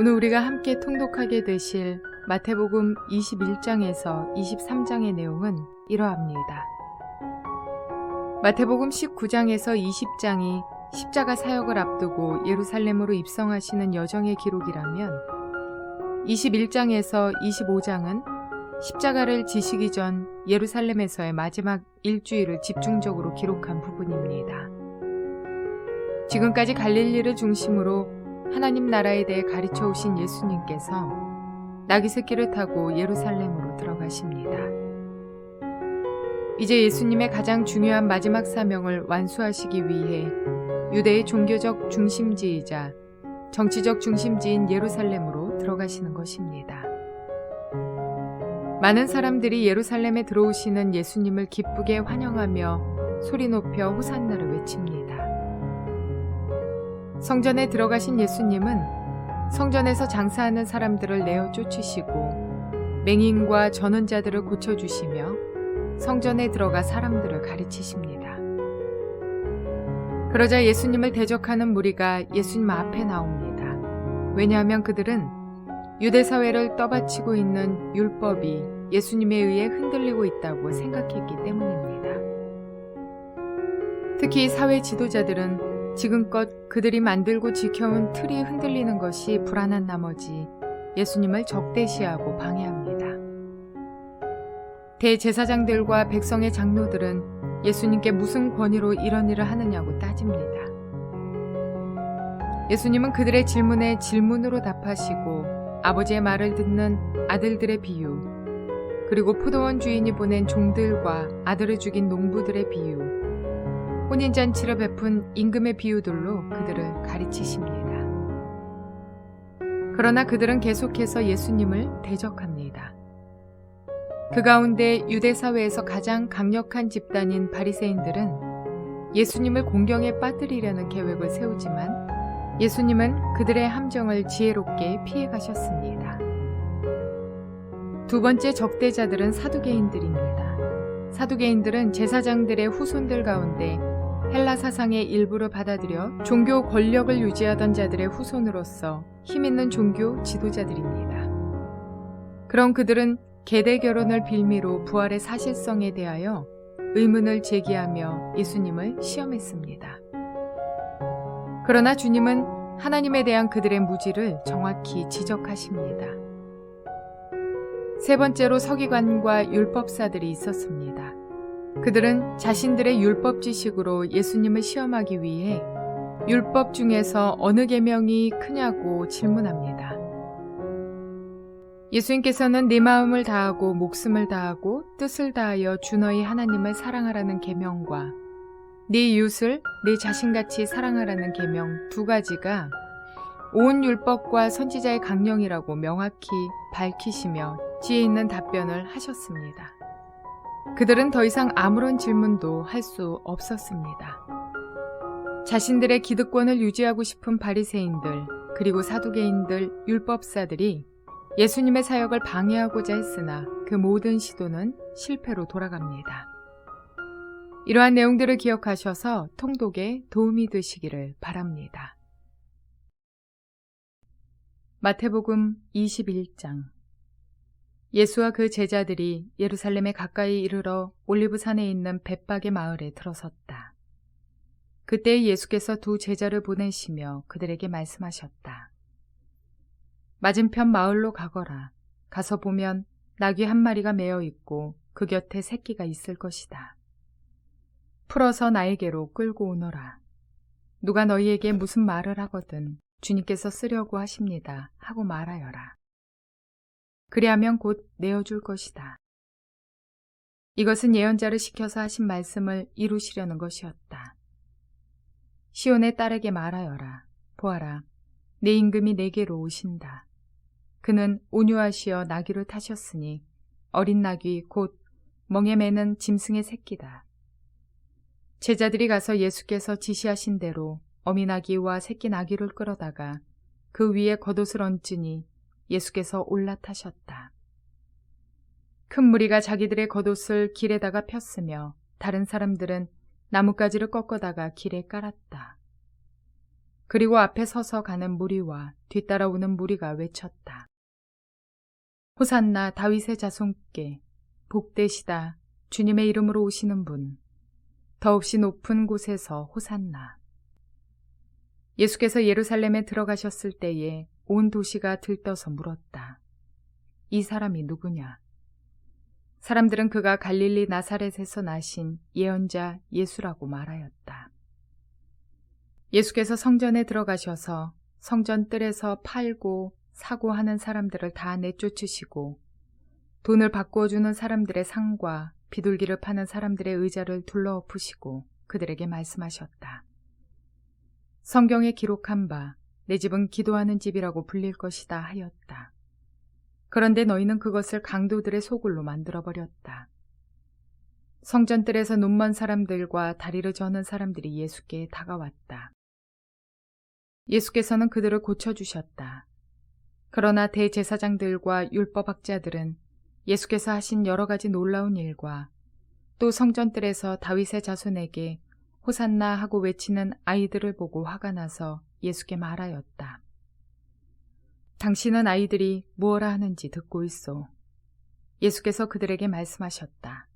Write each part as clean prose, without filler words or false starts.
오늘 우리가 함께 통독하게 되실 마태복음 21장에서 23장의 내용은 이러합니다. 마태복음 19장에서 20장이 십자가 사역을 앞두고 예루살렘으로 입성하시는 여정의 기록이라면 21장에서 25장은 십자가를 지시기 전 예루살렘에서의 마지막 일주일을 집중적으로 기록한 부분입니다. 지금까지 갈릴리를 중심으로 하나님 나라에 대해 가르쳐 오신 예수님께서 나귀새끼를 타고 예루살렘으로 들어가십니다. 이제 예수님의 가장 중요한 마지막 사명을 완수하시기 위해 유대의 종교적 중심지이자 정치적 중심지인 예루살렘으로 들어가시는 것입니다. 많은 사람들이 예루살렘에 들어오시는 예수님을 기쁘게 환영하며 소리 높여 호산나를 외칩니다. 성전에 들어가신 예수님은 성전에서 장사하는 사람들을 내어 쫓으시고 맹인과 전원자들을 고쳐주시며 성전에 들어가 사람들을 가르치십니다. 그러자 예수님을 대적하는 무리가 예수님 앞에 나옵니다. 왜냐하면 그들은 유대 사회를 떠받치고 있는 율법이 예수님에 의해 흔들리고 있다고 생각했기 때문입니다. 특히 사회 지도자들은 지금껏 그들이 만들고 지켜온 틀이 흔들리는 것이 불안한 나머지 예수님을 적대시하고 방해합니다. 대제사장들과 백성의 장로들은 예수님께 무슨 권위로 이런 일을 하느냐고 따집니다. 예수님은 그들의 질문에 질문으로 답하시고 아버지의 말을 듣는 아들들의 비유, 그리고 포도원 주인이 보낸 종들과 아들을 죽인 농부들의 비유, 혼인잔치를 베푼 임금의 비유들로 그들을 가르치십니다. 그러나 그들은 계속해서 예수님을 대적합니다. 그 가운데 유대 사회에서 가장 강력한 집단인 바리새인들은 예수님을 공경에 빠뜨리려는 계획을 세우지만 예수님은 그들의 함정을 지혜롭게 피해가셨습니다. 두 번째 적대자들은 사두개인들입니다. 사두개인들은 제사장들의 후손들 가운데 헬라 사상의 일부를 받아들여 종교 권력을 유지하던 자들의 후손으로서 힘있는 종교 지도자들입니다. 그런 그들은 계대 결혼을 빌미로 부활의 사실성에 대하여 의문을 제기하며 예수님을 시험했습니다. 그러나 주님은 하나님에 대한 그들의 무지를 정확히 지적하십니다. 세 번째로 서기관과 율법사들이 있었습니다. 그들은 자신들의 율법 지식으로 예수님을 시험하기 위해 율법 중에서 어느 계명이 크냐고 질문합니다. 예수님께서는 네 마음을 다하고 목숨을 다하고 뜻을 다하여 주 너희 하나님을 사랑하라는 계명과 네 이웃을 네 자신같이 사랑하라는 계명 두 가지가 온 율법과 선지자의 강령이라고 명확히 밝히시며 지혜 있는 답변을 하셨습니다. 그들은 더 이상 아무런 질문도 할 수 없었습니다. 자신들의 기득권을 유지하고 싶은 바리새인들 그리고 사두개인들, 율법사들이 예수님의 사역을 방해하고자 했으나 그 모든 시도는 실패로 돌아갑니다. 이러한 내용들을 기억하셔서 통독에 도움이 되시기를 바랍니다. 마태복음 21장. 예수와 그 제자들이 예루살렘에 가까이 이르러 올리브산에 있는 벳박의 마을에 들어섰다. 그때 예수께서 두 제자를 보내시며 그들에게 말씀하셨다. 맞은편 마을로 가거라. 가서 보면 나귀 한 마리가 매어 있고 그 곁에 새끼가 있을 것이다. 풀어서 나에게로 끌고 오너라. 누가 너희에게 무슨 말을 하거든 주님께서 쓰려고 하십니다 하고 말하여라. 그리하면 곧 내어줄 것이다. 이것은 예언자를 시켜서 하신 말씀을 이루시려는 것이었다. 시온에 딸에게 말하여라. 보아라, 내 임금이 내게로 오신다. 그는 온유하시어 나귀를 타셨으니 어린 나귀 곧 멍에 매는 짐승의 새끼다. 제자들이 가서 예수께서 지시하신 대로 어미 나귀와 새끼 나귀를 끌어다가 그 위에 겉옷을 얹으니 예수께서 올라타셨다. 큰 무리가 자기들의 겉옷을 길에다가 폈으며 다른 사람들은 나뭇가지를 꺾어다가 길에 깔았다. 그리고 앞에 서서 가는 무리와 뒤따라오는 무리가 외쳤다. 호산나 다윗의 자손께 복되시다 주님의 이름으로 오시는 분, 더없이 높은 곳에서 호산나. 예수께서 예루살렘에 들어가셨을 때에 온 도시가 들떠서 물었다. 이 사람이 누구냐? 사람들은 그가 갈릴리 나사렛에서 나신 예언자 예수라고 말하였다. 예수께서 성전에 들어가셔서 성전 뜰에서 팔고 사고 하는 사람들을 다 내쫓으시고 돈을 바꾸어 주는 사람들의 상과 비둘기를 파는 사람들의 의자를 둘러엎으시고 그들에게 말씀하셨다. 성경에 기록한 바 내 집은 기도하는 집이라고 불릴 것이다 하였다. 그런데 너희는 그것을 강도들의 소굴로 만들어버렸다. 성전뜰에서 눈먼 사람들과 다리를 저는 사람들이 예수께 다가왔다. 예수께서는 그들을 고쳐주셨다. 그러나 대제사장들과 율법학자들은 예수께서 하신 여러 가지 놀라운 일과 또 성전뜰에서 다윗의 자손에게 호산나 하고 외치는 아이들을 보고 화가 나서 예수께 말하였다. 당신은 아이들이 무엇라 하는지 듣고 있소. 예수께서 그들에게 말씀하셨다.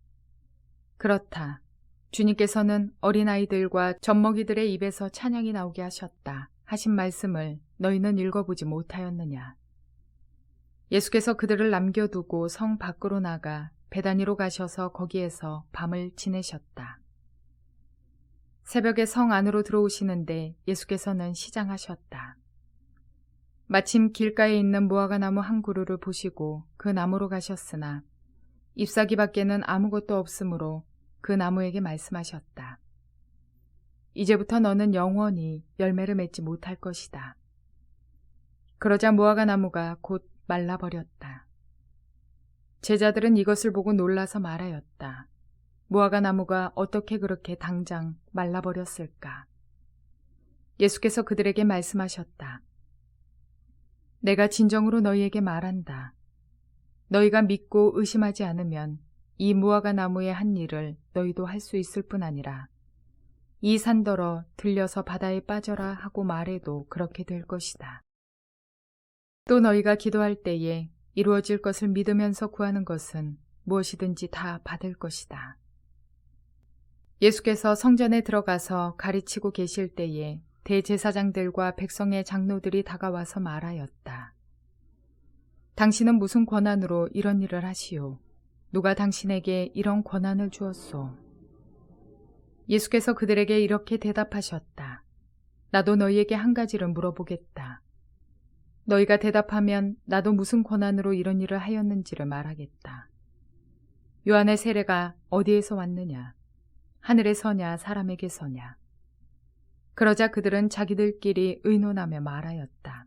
그렇다. 주님께서는 어린아이들과 젖먹이들의 입에서 찬양이 나오게 하셨다 하신 말씀을 너희는 읽어보지 못하였느냐. 예수께서 그들을 남겨두고 성 밖으로 나가 베다니로 가셔서 거기에서 밤을 지내셨다. 새벽에 성 안으로 들어오시는데 예수께서는 시장하셨다. 마침 길가에 있는 무화과 나무 한 그루를 보시고 그 나무로 가셨으나 잎사귀 밖에는 아무것도 없으므로 그 나무에게 말씀하셨다. 이제부터 너는 영원히 열매를 맺지 못할 것이다. 그러자 무화과 나무가 곧 말라버렸다. 제자들은 이것을 보고 놀라서 말하였다. 무화과 나무가 어떻게 그렇게 당장 말라버렸을까? 예수께서 그들에게 말씀하셨다. 내가 진정으로 너희에게 말한다. 너희가 믿고 의심하지 않으면 이 무화과 나무의 한 일을 너희도 할 수 있을 뿐 아니라 이 산더러 들려서 바다에 빠져라 하고 말해도 그렇게 될 것이다. 또 너희가 기도할 때에 이루어질 것을 믿으면서 구하는 것은 무엇이든지 다 받을 것이다. 예수께서 성전에 들어가서 가르치고 계실 때에 대제사장들과 백성의 장로들이 다가와서 말하였다. 당신은 무슨 권한으로 이런 일을 하시오? 누가 당신에게 이런 권한을 주었소? 예수께서 그들에게 이렇게 대답하셨다. 나도 너희에게 한 가지를 물어보겠다. 너희가 대답하면 나도 무슨 권한으로 이런 일을 하였는지를 말하겠다. 요한의 세례가 어디에서 왔느냐? 하늘에서냐 사람에게서냐? 그러자 그들은 자기들끼리 의논하며 말하였다.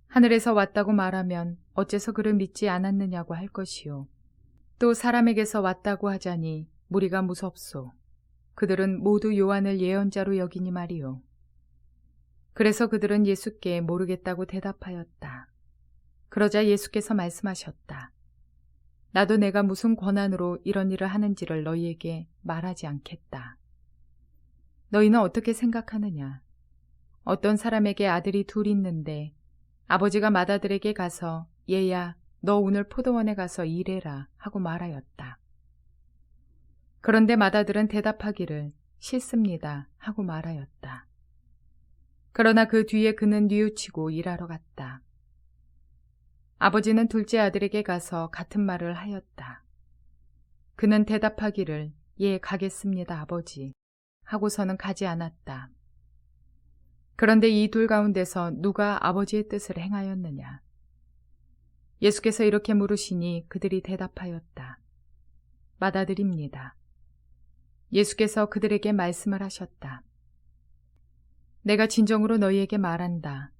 하늘에서 왔다고 말하면 어째서 그를 믿지 않았느냐고 할 것이요. 또 사람에게서 왔다고 하자니 무리가 무섭소. 그들은 모두 요한을 예언자로 여기니 말이요. 그래서 그들은 예수께 모르겠다고 대답하였다. 그러자 예수께서 말씀하셨다. 나도 내가 무슨 권한으로 이런 일을 하는지를 너희에게 말하지 않겠다. 너희는 어떻게 생각하느냐? 어떤 사람에게 아들이 둘 있는데 아버지가 맏아들에게 가서 얘야 너 오늘 포도원에 가서 일해라 하고 말하였다. 그런데 맏아들은 대답하기를 싫습니다 하고 말하였다. 그러나 그 뒤에 그는 뉘우치고 일하러 갔다. 아버지는 둘째 아들에게 가서 같은 말을 하였다. 그는 대답하기를 예 가겠습니다 아버지 하고서는 가지 않았다. 그런데 이 둘 가운데서 누가 아버지의 뜻을 행하였느냐? 예수께서 이렇게 물으시니 그들이 대답하였다. 맏아들입니다. 예수께서 그들에게 말씀을 하셨다. 내가 진정으로 너희에게 말한다.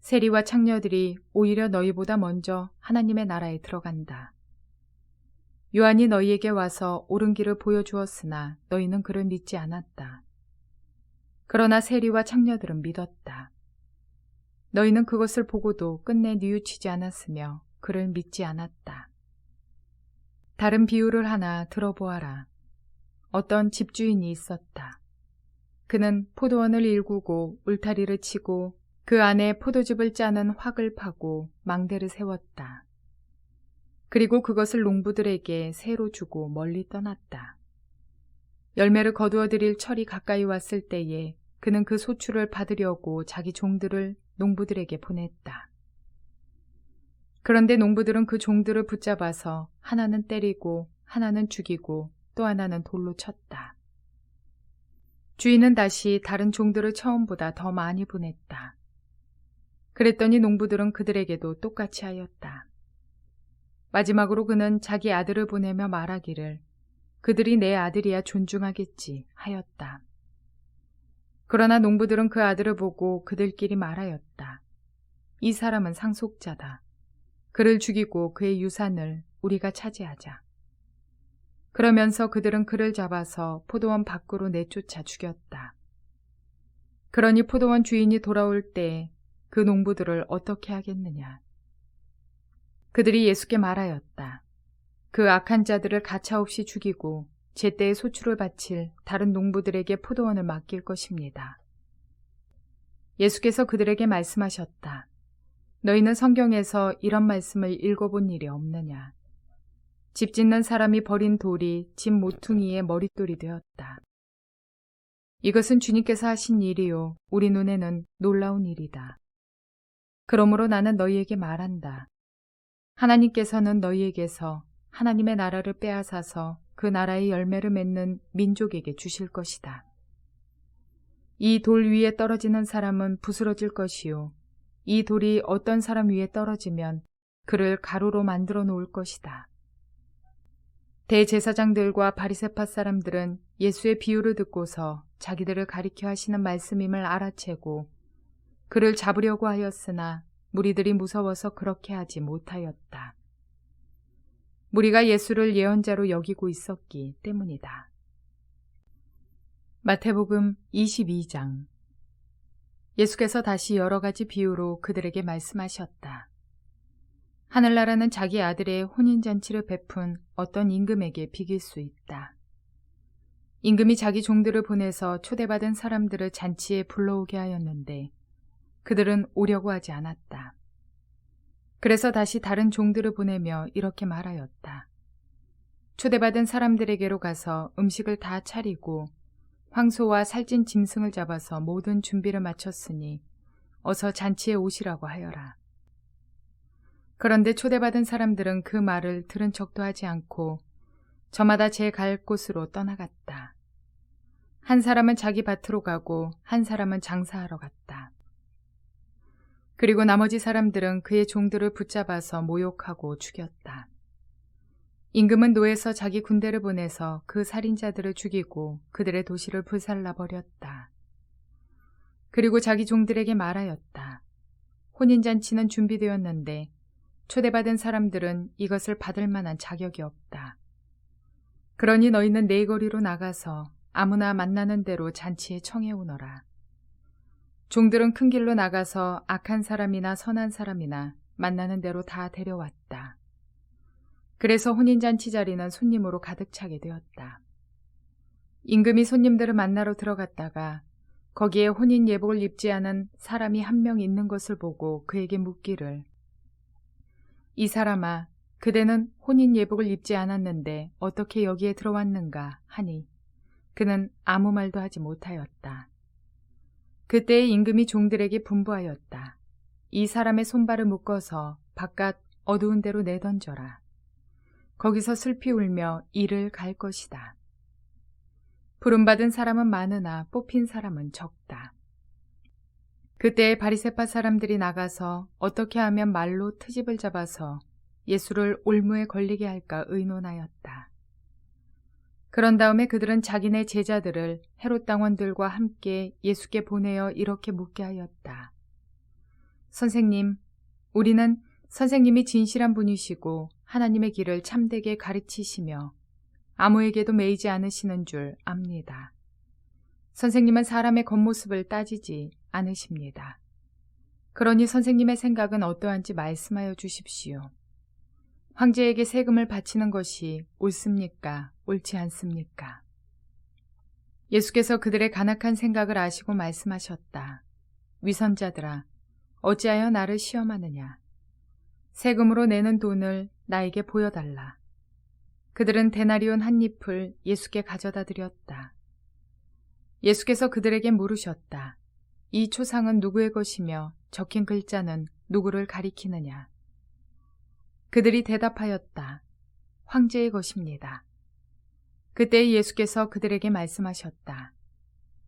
세리와 창녀들이 오히려 너희보다 먼저 하나님의 나라에 들어간다. 요한이 너희에게 와서 옳은 길을 보여주었으나 너희는 그를 믿지 않았다. 그러나 세리와 창녀들은 믿었다. 너희는 그것을 보고도 끝내 뉘우치지 않았으며 그를 믿지 않았다. 다른 비유를 하나 들어보아라. 어떤 집주인이 있었다. 그는 포도원을 일구고 울타리를 치고 그 안에 포도즙을 짜는 확을 파고 망대를 세웠다. 그리고 그것을 농부들에게 새로 주고 멀리 떠났다. 열매를 거두어 들일 철이 가까이 왔을 때에 그는 그 소출을 받으려고 자기 종들을 농부들에게 보냈다. 그런데 농부들은 그 종들을 붙잡아서 하나는 때리고 하나는 죽이고 또 하나는 돌로 쳤다. 주인은 다시 다른 종들을 처음보다 더 많이 보냈다. 그랬더니 농부들은 그들에게도 똑같이 하였다. 마지막으로 그는 자기 아들을 보내며 말하기를 그들이 내 아들이야 존중하겠지 하였다. 그러나 농부들은 그 아들을 보고 그들끼리 말하였다. 이 사람은 상속자다. 그를 죽이고 그의 유산을 우리가 차지하자. 그러면서 그들은 그를 잡아서 포도원 밖으로 내쫓아 죽였다. 그러니 포도원 주인이 돌아올 때 그 농부들을 어떻게 하겠느냐. 그들이 예수께 말하였다. 그 악한 자들을 가차없이 죽이고 제때에 소출을 바칠 다른 농부들에게 포도원을 맡길 것입니다. 예수께서 그들에게 말씀하셨다. 너희는 성경에서 이런 말씀을 읽어본 일이 없느냐. 집 짓는 사람이 버린 돌이 집 모퉁이의 머릿돌이 되었다. 이것은 주님께서 하신 일이요 우리 눈에는 놀라운 일이다. 그러므로 나는 너희에게 말한다. 하나님께서는 너희에게서 하나님의 나라를 빼앗아서 그 나라의 열매를 맺는 민족에게 주실 것이다. 이 돌 위에 떨어지는 사람은 부스러질 것이요 이 돌이 어떤 사람 위에 떨어지면 그를 가루로 만들어 놓을 것이다. 대제사장들과 바리새파 사람들은 예수의 비유를 듣고서 자기들을 가리켜 하시는 말씀임을 알아채고 그를 잡으려고 하였으나 무리들이 무서워서 그렇게 하지 못하였다. 무리가 예수를 예언자로 여기고 있었기 때문이다. 마태복음 22장. 예수께서 다시 여러 가지 비유로 그들에게 말씀하셨다. 하늘나라는 자기 아들의 혼인잔치를 베푼 어떤 임금에게 비길 수 있다. 임금이 자기 종들을 보내서 초대받은 사람들을 잔치에 불러오게 하였는데 그들은 오려고 하지 않았다. 그래서 다시 다른 종들을 보내며 이렇게 말하였다. 초대받은 사람들에게로 가서 음식을 다 차리고 황소와 살찐 짐승을 잡아서 모든 준비를 마쳤으니 어서 잔치에 오시라고 하여라. 그런데 초대받은 사람들은 그 말을 들은 척도 하지 않고 저마다 제 갈 곳으로 떠나갔다. 한 사람은 자기 밭으로 가고 한 사람은 장사하러 갔다. 그리고 나머지 사람들은 그의 종들을 붙잡아서 모욕하고 죽였다. 임금은 노에서 자기 군대를 보내서 그 살인자들을 죽이고 그들의 도시를 불살라 버렸다. 그리고 자기 종들에게 말하였다. 혼인잔치는 준비되었는데 초대받은 사람들은 이것을 받을 만한 자격이 없다. 그러니 너희는 네 거리로 나가서 아무나 만나는 대로 잔치에 청해 오너라. 종들은 큰 길로 나가서 악한 사람이나 선한 사람이나 만나는 대로 다 데려왔다. 그래서 혼인잔치 자리는 손님으로 가득 차게 되었다. 임금이 손님들을 만나러 들어갔다가 거기에 혼인 예복을 입지 않은 사람이 한 명 있는 것을 보고 그에게 묻기를 이 사람아, 그대는 혼인 예복을 입지 않았는데 어떻게 여기에 들어왔는가 하니 그는 아무 말도 하지 못하였다. 그때에 임금이 종들에게 분부하였다. 이 사람의 손발을 묶어서 바깥 어두운 데로 내던져라. 거기서 슬피 울며 이를 갈 것이다. 부름받은 사람은 많으나 뽑힌 사람은 적다. 그때에 바리새파 사람들이 나가서 어떻게 하면 말로 트집을 잡아서 예수를 올무에 걸리게 할까 의논하였다. 그런 다음에 그들은 자기네 제자들을 헤롯 당원들과 함께 예수께 보내어 이렇게 묻게 하였다. 선생님, 우리는 선생님이 진실한 분이시고 하나님의 길을 참되게 가르치시며 아무에게도 매이지 않으시는 줄 압니다. 선생님은 사람의 겉모습을 따지지 않으십니다. 그러니 선생님의 생각은 어떠한지 말씀하여 주십시오. 황제에게 세금을 바치는 것이 옳습니까? 옳지 않습니까? 예수께서 그들의 간악한 생각을 아시고 말씀하셨다. 위선자들아, 어찌하여 나를 시험하느냐? 세금으로 내는 돈을 나에게 보여달라. 그들은 데나리온 한 잎을 예수께 가져다 드렸다. 예수께서 그들에게 물으셨다. 이 초상은 누구의 것이며 적힌 글자는 누구를 가리키느냐? 그들이 대답하였다. 황제의 것입니다. 그때 예수께서 그들에게 말씀하셨다.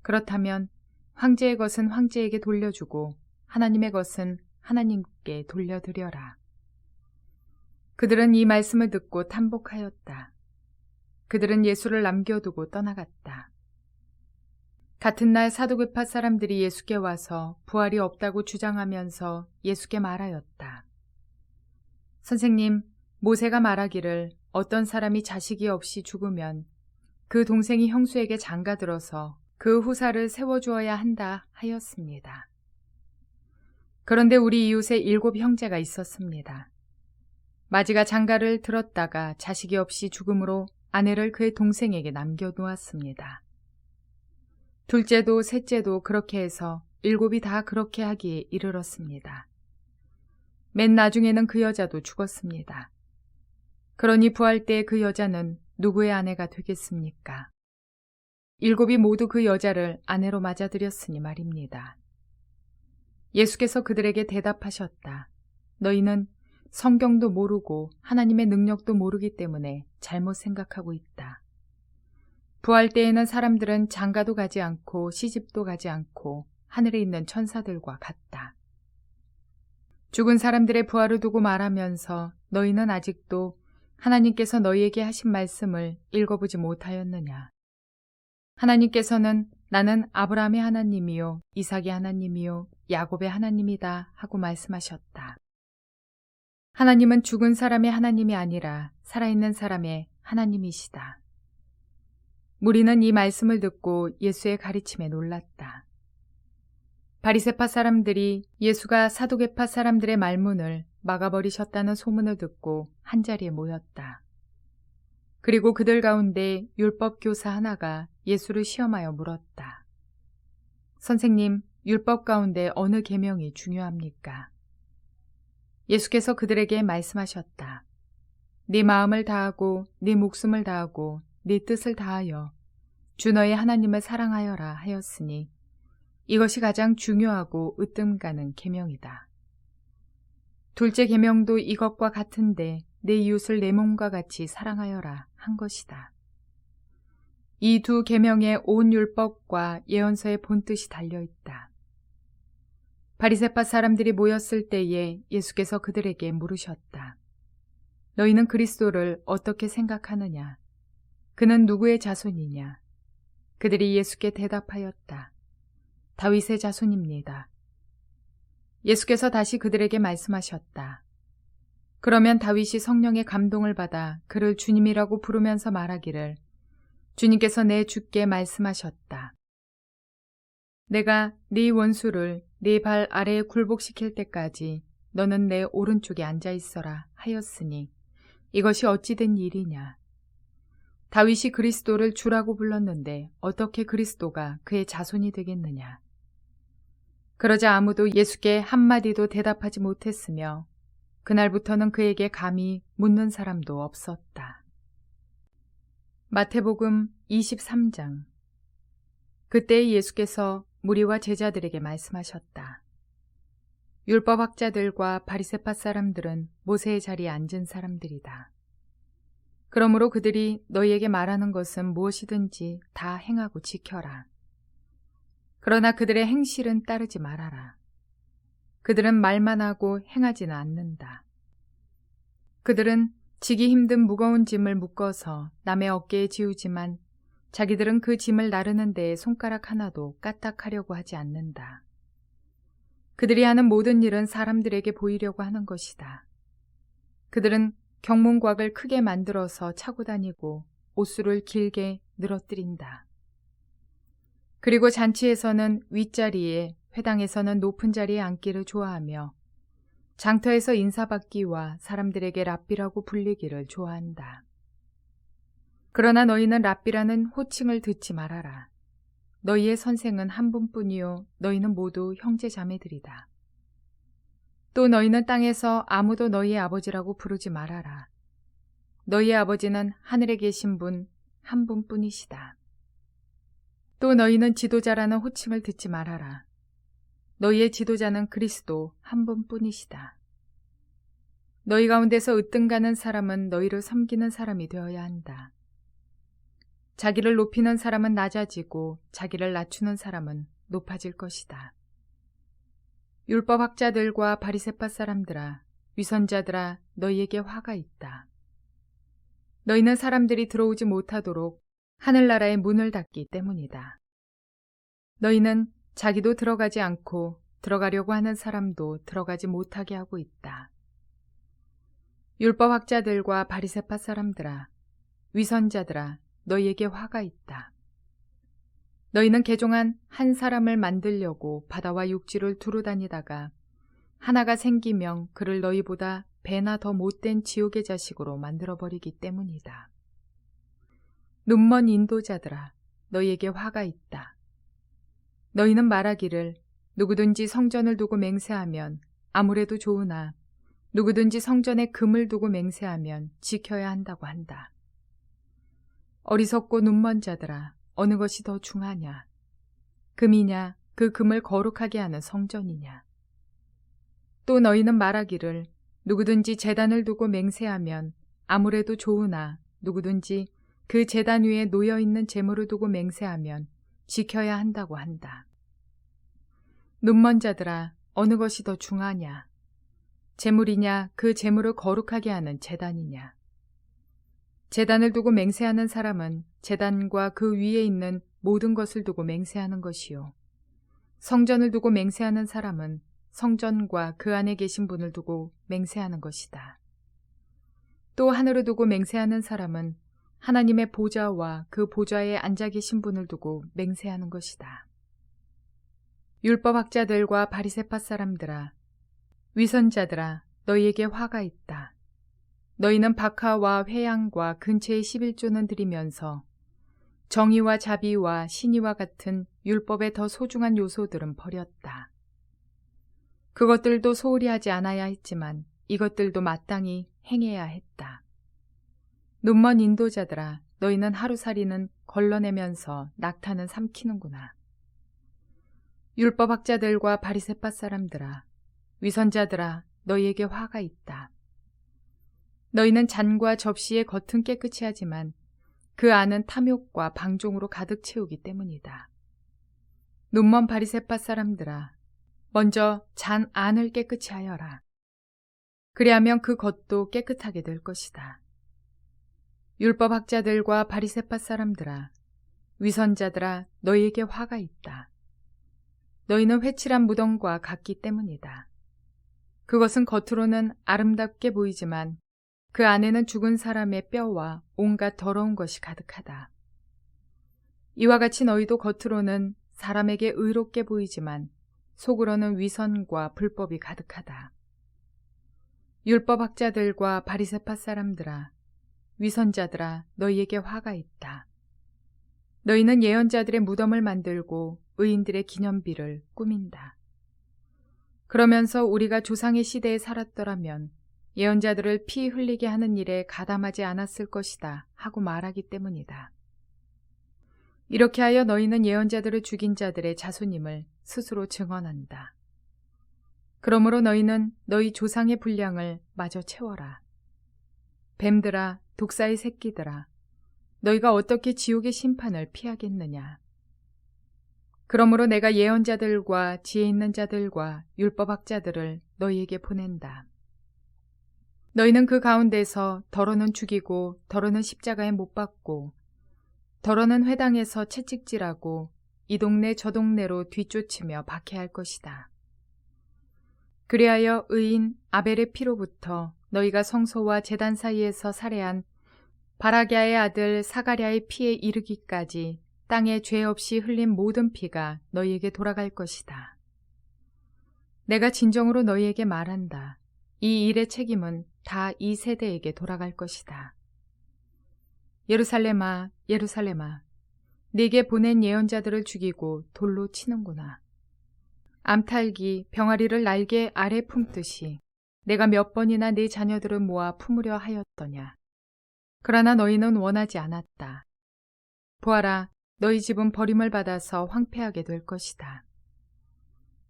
그렇다면 황제의 것은 황제에게 돌려주고 하나님의 것은 하나님께 돌려드려라. 그들은 이 말씀을 듣고 탄복하였다. 그들은 예수를 남겨두고 떠나갔다. 같은 날 사두개파 사람들이 예수께 와서 부활이 없다고 주장하면서 예수께 말하였다. 선생님, 모세가 말하기를 어떤 사람이 자식이 없이 죽으면 그 동생이 형수에게 장가들어서 그 후사를 세워주어야 한다 하였습니다. 그런데 우리 이웃에 7 형제가 있었습니다. 마지가 장가를 들었다가 자식이 없이 죽음으로 아내를 그의 동생에게 남겨놓았습니다. 둘째도 셋째도 그렇게 해서 7이 다 그렇게 하기에 이르렀습니다. 맨 나중에는 그 여자도 죽었습니다. 그러니 부활 때 그 여자는 누구의 아내가 되겠습니까? 7이 모두 그 여자를 아내로 맞아들였으니 말입니다. 예수께서 그들에게 대답하셨다. 너희는 성경도 모르고 하나님의 능력도 모르기 때문에 잘못 생각하고 있다. 부활 때에는 사람들은 장가도 가지 않고 시집도 가지 않고 하늘에 있는 천사들과 같다. 죽은 사람들의 부활을 두고 말하면서 너희는 아직도 하나님께서 너희에게 하신 말씀을 읽어보지 못하였느냐? 하나님께서는 나는 아브라함의 하나님이요 이삭의 하나님이요 야곱의 하나님이다 하고 말씀하셨다. 하나님은 죽은 사람의 하나님이 아니라 살아있는 사람의 하나님이시다. 무리는 이 말씀을 듣고 예수의 가르침에 놀랐다. 바리새파 사람들이 예수가 사두개파 사람들의 말문을 막아버리셨다는 소문을 듣고 한자리에 모였다. 그리고 그들 가운데 율법 교사 하나가 예수를 시험하여 물었다. 선생님, 율법 가운데 어느 계명이 중요합니까? 예수께서 그들에게 말씀하셨다. 네 마음을 다하고 네 목숨을 다하고 네 뜻을 다하여 주 너의 하나님을 사랑하여라 하였으니 이것이 가장 중요하고 으뜸 가는 계명이다. 둘째 계명도 이것과 같은데 내 이웃을 내 몸과 같이 사랑하여라 한 것이다. 이 2 계명에 온 율법과 예언서의 본뜻이 달려있다. 바리새파 사람들이 모였을 때에 예수께서 그들에게 물으셨다. 너희는 그리스도를 어떻게 생각하느냐? 그는 누구의 자손이냐? 그들이 예수께 대답하였다. 다윗의 자손입니다. 예수께서 다시 그들에게 말씀하셨다. 그러면 다윗이 성령의 감동을 받아 그를 주님이라고 부르면서 말하기를 주님께서 내 주께 말씀하셨다. 내가 네 원수를 네 발 아래에 굴복시킬 때까지 너는 내 오른쪽에 앉아 있어라 하였으니 이것이 어찌 된 일이냐. 다윗이 그리스도를 주라고 불렀는데 어떻게 그리스도가 그의 자손이 되겠느냐. 그러자 아무도 예수께 한마디도 대답하지 못했으며 그날부터는 그에게 감히 묻는 사람도 없었다. 마태복음 23장. 그때 예수께서 무리와 제자들에게 말씀하셨다. 율법학자들과 바리새파 사람들은 모세의 자리에 앉은 사람들이다. 그러므로 그들이 너희에게 말하는 것은 무엇이든지 다 행하고 지켜라. 그러나 그들의 행실은 따르지 말아라. 그들은 말만 하고 행하지는 않는다. 그들은 지기 힘든 무거운 짐을 묶어서 남의 어깨에 지우지만 자기들은 그 짐을 나르는 데에 손가락 하나도 까딱하려고 하지 않는다. 그들이 하는 모든 일은 사람들에게 보이려고 하는 것이다. 그들은 경문곽을 크게 만들어서 차고 다니고 옷수를 길게 늘어뜨린다. 그리고 잔치에서는 윗자리에, 회당에서는 높은 자리에 앉기를 좋아하며 장터에서 인사받기와 사람들에게 랍비라고 불리기를 좋아한다. 그러나 너희는 랍비라는 호칭을 듣지 말아라. 너희의 선생은 한 분뿐이요 너희는 모두 형제 자매들이다. 또 너희는 땅에서 아무도 너희의 아버지라고 부르지 말아라. 너희의 아버지는 하늘에 계신 분 한 분뿐이시다. 또 너희는 지도자라는 호칭을 듣지 말아라. 너희의 지도자는 그리스도 한 분뿐이시다. 너희 가운데서 으뜸가는 사람은 너희를 섬기는 사람이 되어야 한다. 자기를 높이는 사람은 낮아지고 자기를 낮추는 사람은 높아질 것이다. 율법학자들과 바리새파 사람들아, 위선자들아, 너희에게 화가 있다. 너희는 사람들이 들어오지 못하도록 하늘나라의 문을 닫기 때문이다. 너희는 자기도 들어가지 않고 들어가려고 하는 사람도 들어가지 못하게 하고 있다. 율법학자들과 바리새파 사람들아, 위선자들아, 너희에게 화가 있다. 너희는 개종한 한 사람을 만들려고 바다와 육지를 두루 다니다가 하나가 생기면 그를 너희보다 배나 더 못된 지옥의 자식으로 만들어버리기 때문이다. 눈먼 인도자들아, 너희에게 화가 있다. 너희는 말하기를 누구든지 성전을 두고 맹세하면 아무래도 좋으나 누구든지 성전에 금을 두고 맹세하면 지켜야 한다고 한다. 어리석고 눈먼 자들아, 어느 것이 더 중하냐? 금이냐, 그 금을 거룩하게 하는 성전이냐? 또 너희는 말하기를 누구든지 제단을 두고 맹세하면 아무래도 좋으나 누구든지 그 제단 위에 놓여있는 재물을 두고 맹세하면 지켜야 한다고 한다. 눈먼 자들아, 어느 것이 더 중하냐? 재물이냐, 그 재물을 거룩하게 하는 제단이냐? 제단을 두고 맹세하는 사람은 제단과 그 위에 있는 모든 것을 두고 맹세하는 것이요. 성전을 두고 맹세하는 사람은 성전과 그 안에 계신 분을 두고 맹세하는 것이다. 또 하늘을 두고 맹세하는 사람은 하나님의 보좌와 그 보좌에 앉아 계신 분을 두고 맹세하는 것이다. 율법학자들과 바리새파 사람들아, 위선자들아, 너희에게 화가 있다. 너희는 박하와 회양과 근처의 11조는 드리면서 정의와 자비와 신의와 같은 율법의 더 소중한 요소들은 버렸다. 그것들도 소홀히 하지 않아야 했지만 이것들도 마땅히 행해야 했다. 눈먼 인도자들아, 너희는 하루살이는 걸러내면서 낙타는 삼키는구나. 율법학자들과 바리새파 사람들아, 위선자들아, 너희에게 화가 있다. 너희는 잔과 접시의 겉은 깨끗이 하지만 그 안은 탐욕과 방종으로 가득 채우기 때문이다. 눈먼 바리새파 사람들아, 먼저 잔 안을 깨끗이 하여라. 그리하면 그 겉도 깨끗하게 될 것이다. 율법학자들과 바리새파 사람들아, 위선자들아, 너희에게 화가 있다. 너희는 회칠한 무덤과 같기 때문이다. 그것은 겉으로는 아름답게 보이지만 그 안에는 죽은 사람의 뼈와 온갖 더러운 것이 가득하다. 이와 같이 너희도 겉으로는 사람에게 의롭게 보이지만 속으로는 위선과 불법이 가득하다. 율법학자들과 바리새파 사람들아, 위선자들아, 너희에게 화가 있다. 너희는 예언자들의 무덤을 만들고 의인들의 기념비를 꾸민다. 그러면서 우리가 조상의 시대에 살았더라면 예언자들을 피 흘리게 하는 일에 가담하지 않았을 것이다 하고 말하기 때문이다. 이렇게 하여 너희는 예언자들을 죽인 자들의 자손임을 스스로 증언한다. 그러므로 너희는 너희 조상의 분량을 마저 채워라. 뱀들아, 독사의 새끼들아, 너희가 어떻게 지옥의 심판을 피하겠느냐. 그러므로 내가 예언자들과 지혜 있는 자들과 율법학자들을 너희에게 보낸다. 너희는 그 가운데서 더러는 죽이고 더러는 십자가에 못 박고 더러는 회당에서 채찍질하고 이 동네 저 동네로 뒤쫓으며 박해할 것이다. 그리하여 의인 아벨의 피로부터 너희가 성소와 제단 사이에서 살해한 바라꺄의 아들 사가랴의 피에 이르기까지 땅에 죄 없이 흘린 모든 피가 너희에게 돌아갈 것이다. 내가 진정으로 너희에게 말한다. 이 일의 책임은 다 이 세대에게 돌아갈 것이다. 예루살렘아, 예루살렘아, 네게 보낸 예언자들을 죽이고 돌로 치는구나. 암탉이 병아리를 날개 아래 품듯이 내가 몇 번이나 네 자녀들을 모아 품으려 하였더냐. 그러나 너희는 원하지 않았다. 보아라, 너희 집은 버림을 받아서 황폐하게 될 것이다.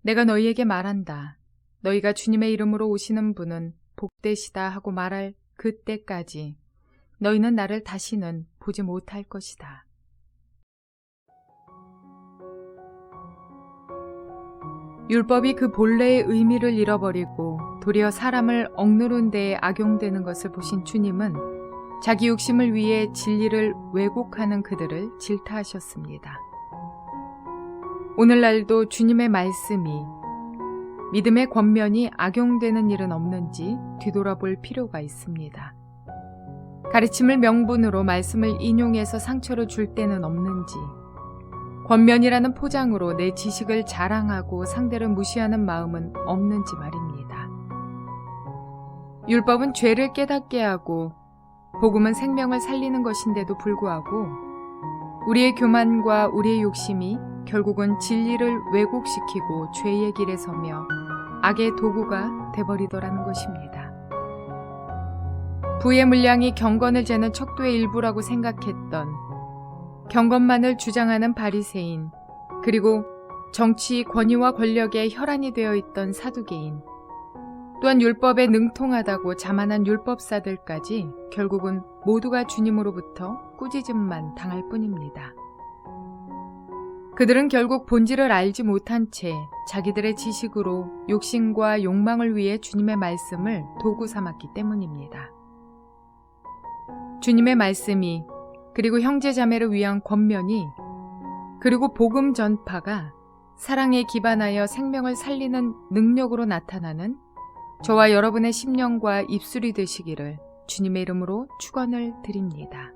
내가 너희에게 말한다. 너희가 주님의 이름으로 오시는 분은 복되시다 하고 말할 그때까지 너희는 나를 다시는 보지 못할 것이다. 율법이 그 본래의 의미를 잃어버리고 도리어 사람을 억누른 데에 악용되는 것을 보신 주님은 자기 욕심을 위해 진리를 왜곡하는 그들을 질타하셨습니다. 오늘날도 주님의 말씀이 믿음의 권면이 악용되는 일은 없는지 뒤돌아볼 필요가 있습니다. 가르침을 명분으로 말씀을 인용해서 상처를 줄 때는 없는지, 권면이라는 포장으로 내 지식을 자랑하고 상대를 무시하는 마음은 없는지 말입니다. 율법은 죄를 깨닫게 하고 복음은 생명을 살리는 것인데도 불구하고 우리의 교만과 우리의 욕심이 결국은 진리를 왜곡시키고 죄의 길에 서며 악의 도구가 돼버리더라는 것입니다. 부의 물량이 경건을 재는 척도의 일부라고 생각했던 경건만을 주장하는 바리새인, 그리고 정치 권위와 권력에 혈안이 되어 있던 사두개인, 또한 율법에 능통하다고 자만한 율법사들까지 결국은 모두가 주님으로부터 꾸짖음만 당할 뿐입니다. 그들은 결국 본질을 알지 못한 채 자기들의 지식으로 욕심과 욕망을 위해 주님의 말씀을 도구 삼았기 때문입니다. 주님의 말씀이, 그리고 형제자매를 위한 권면이, 그리고 복음 전파가 사랑에 기반하여 생명을 살리는 능력으로 나타나는 저와 여러분의 심령과 입술이 되시기를 주님의 이름으로 축원을 드립니다.